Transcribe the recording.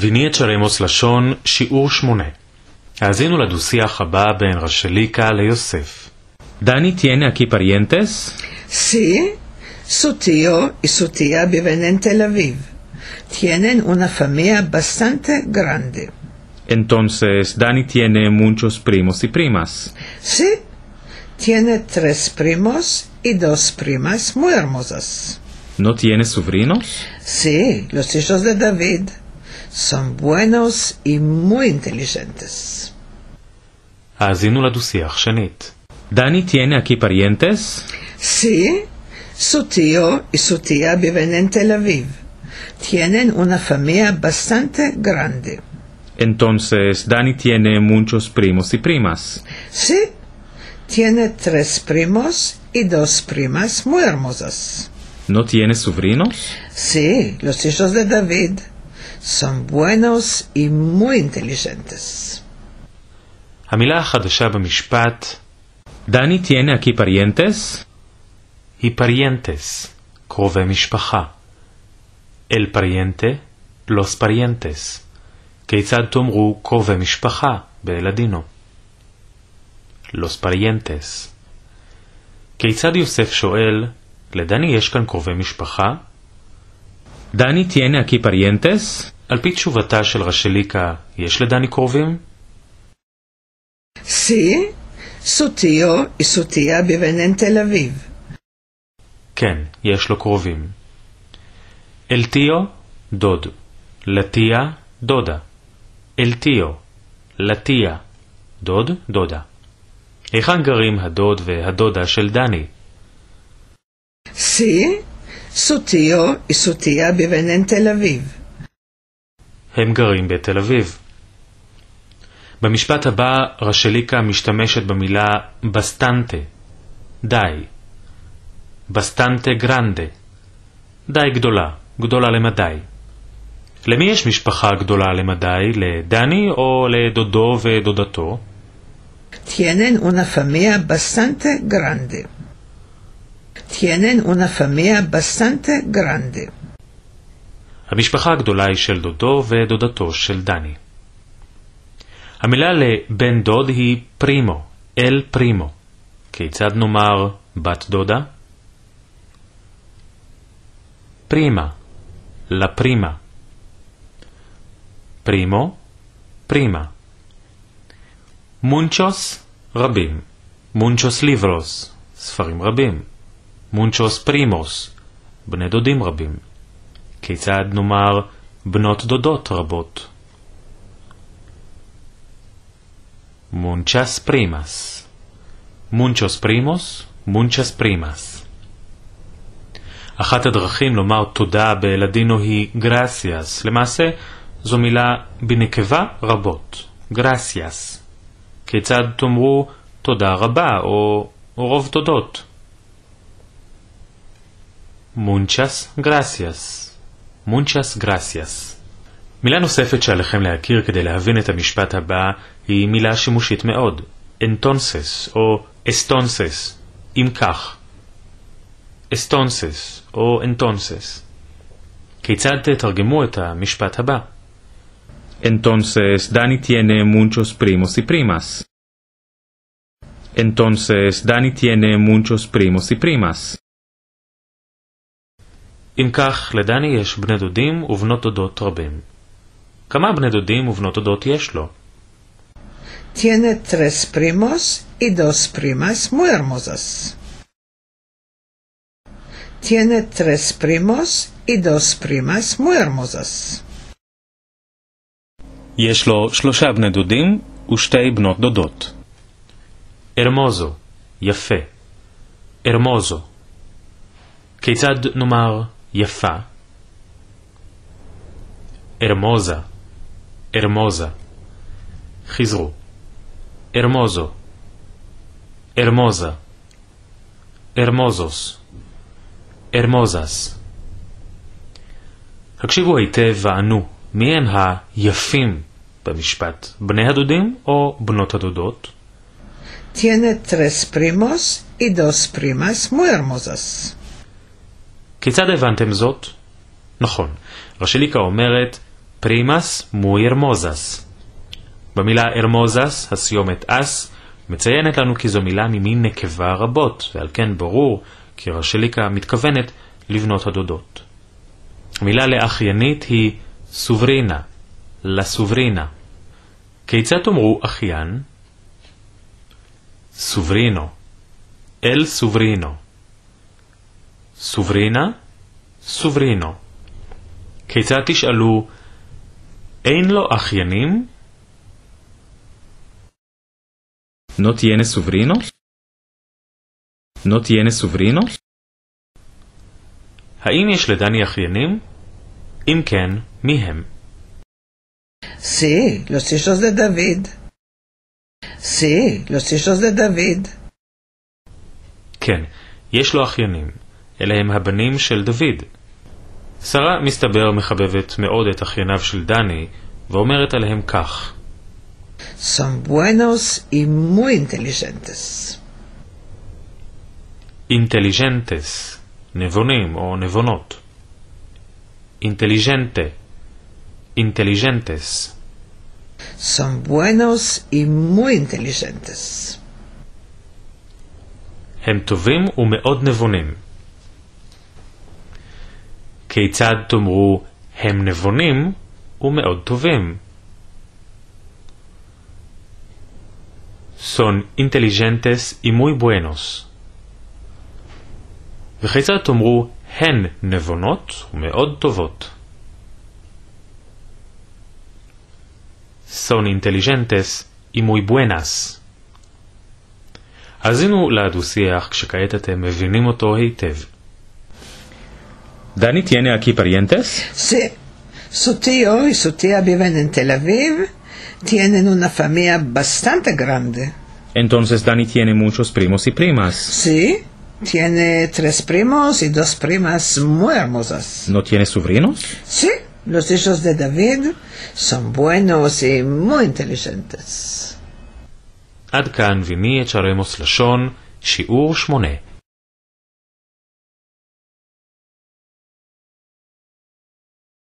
Vinietzaremos לשון שיעור 8. האזינו לדו-שיח הבא בין רשליקה ליוסף. Dani tiene aquí parientes? Sí, su tío y su tía viven en Tel Aviv. Tienen una familia bastante grande. Entonces, Dani tiene muchos primos y primas. Sí, tiene 3 primos y 2 primas muy hermosas. ¿No tiene sobrinos? Sí, los hijos de David son buenos y muy inteligentes. האזינו לדו-שיח שנית. ¿Dani tiene aquí parientes? Sí, su tío y su tía viven en Tel Aviv. Tienen una familia bastante grande. Entonces, Dani tiene muchos primos y primas. Sí, tiene 3 primos y 2 primas muy hermosas. ¿No tiene sobrinos? Sí, los hijos de David son buenos y muy inteligentes. המילה החדשה במשפט ¿Dani tiene aquí parientes? היא פריינטס, קרובי משפחה. אל פריינטה, לוס פריינטס. כיצד תאמרו קרובי משפחה בלדינו? לוס פריינטס. כיצד יוסף שואל, לדני יש כאן קרובי משפחה? ¿Dani tiene aquí parientes? על פי תשובתה של רשליקה, יש לדני קרובים? Sí, su tío y su tía viven en Tel Aviv. כן, יש לו קרובים. אל טיו, דוד. לטיה, דודה. אל טיו, לטיה, דוד, דודה. היכן גרים הדוד והדודה של דני? Sí, su tío y su tía viven en Tel Aviv. הם גרים בתל אביב. במשפט הבא רשליקה משתמשת במילה בסטנטה, די. בסטנטה גרנדה, די גדולה, גדולה למדי. למי יש משפחה גדולה למדי? לדני או לדודו ודודתו? Tienen una familia bastante grande. Tienen una familia bastante grande. המשפחה הגדולה היא של דודו ודודתו של דני. המילה לבן דוד היא פרימו, אל פרימו. כיצד נאמר בת דודה? פרימה, לפרימה. פרימו, פרימה. מונצ'וס, רבים. מונצ'וס ליברוס, ספרים רבים. מונצ'וס פרימוס, בני דודים רבים. כיצד נאמר בנות דודות רבות? Muchas primas. Muchos primos, muchas primas. אחת הדרכים לומר תודה בלדינו היא gracias. למעשה זו מילה בנקבה רבות. gracias. כיצד תאמרו תודה רבה או רוב תודות? Muchas gracias. Muchas gracias. מילה נוספת שעליכם להכיר כדי להבין את המשפט הבא היא מילה שימושית מאוד, entonces או estonces, אם כך. estonces או entonces. כיצד תתרגמו את המשפט הבא? Entonces, Dani tiene muchos primos y primas. Entonces, Dani tiene muchos primos y primas. אם כך, לדני יש בני דודים ובנות דודות רבים. כמה בני דודים ובנות דודות יש לו? Tiene 3 primos y 2 primas muy hermosas. Tiene 3 primos y 2 primas muy hermosas. יש לו 3 בני דודים ו2 בנות דודות. הרמוזו, יפה. הרמוזו. כיצד נאמר יפה? הרמוזה. הרמוזה. חזרו. הרמוזו. הרמוזה. הרמוזוס. הרמוזס. הקשיבו היטב וענו, מי הם היפים במשפט? בני הדודים או בנות הדודות? Tiene 3 primos y 2 primas muy hermosas. כיצד הבנתם זאת? נכון, רשליקה אומרת, primas muy hermosas. במילה הרמוזס, הסיומת אס, מציינת לנו כי זו מילה ממין נקבה רבות, ועל כן ברור כי רשליקה מתכוונת לבנות הדודות. המילה לאחיינית היא סוברינה, לסוברינה. כיצד תאמרו אחיין? סוברינו, אל סוברינו. סוברינה, סוברינו. כיצד תשאלו, אין לו אחיינים? ¿No tiene sobrinos? ¿No tiene sobrinos? האם יש לדני אחיינים? אם כן, מי הם? Sí, los hijos de David. Sí, los hijos de David. כן, יש לו אחיינים. אלה הם הבנים של דוד. שרה מסתבר מחבבת מאוד את אחייניו של דני, ואומרת עליהם כך. Son buenos y muy inteligentes. אינטליג'נטס, נבונים או נבונות. אינטליג'נטה, אינטליג'נטס. Son buenos y muy inteligentes. הם טובים ומאוד נבונים. כיצד תאמרו הם נבונים ומאוד טובים? Son inteligentes y muy buenos. וכיצד תאמרו הן נבונות ומאוד טובות? Son inteligentes y muy buenas. האזינו לדו-שיח כשכעת אתם מבינים אותו היטב. ¿Dani tiene aquí parientes? Sí, su tío y su tía viven en Tel Aviv. Tienen una familia bastante grande. Entonces Dani tiene muchos primos y primas. Sí, tiene 3 primos y 2 primas muy hermosas. ¿No tiene sobrinos? Sí, los hijos de David son buenos y muy inteligentes. עד כאן ויני את שערי מוס לשון, שיעור 8.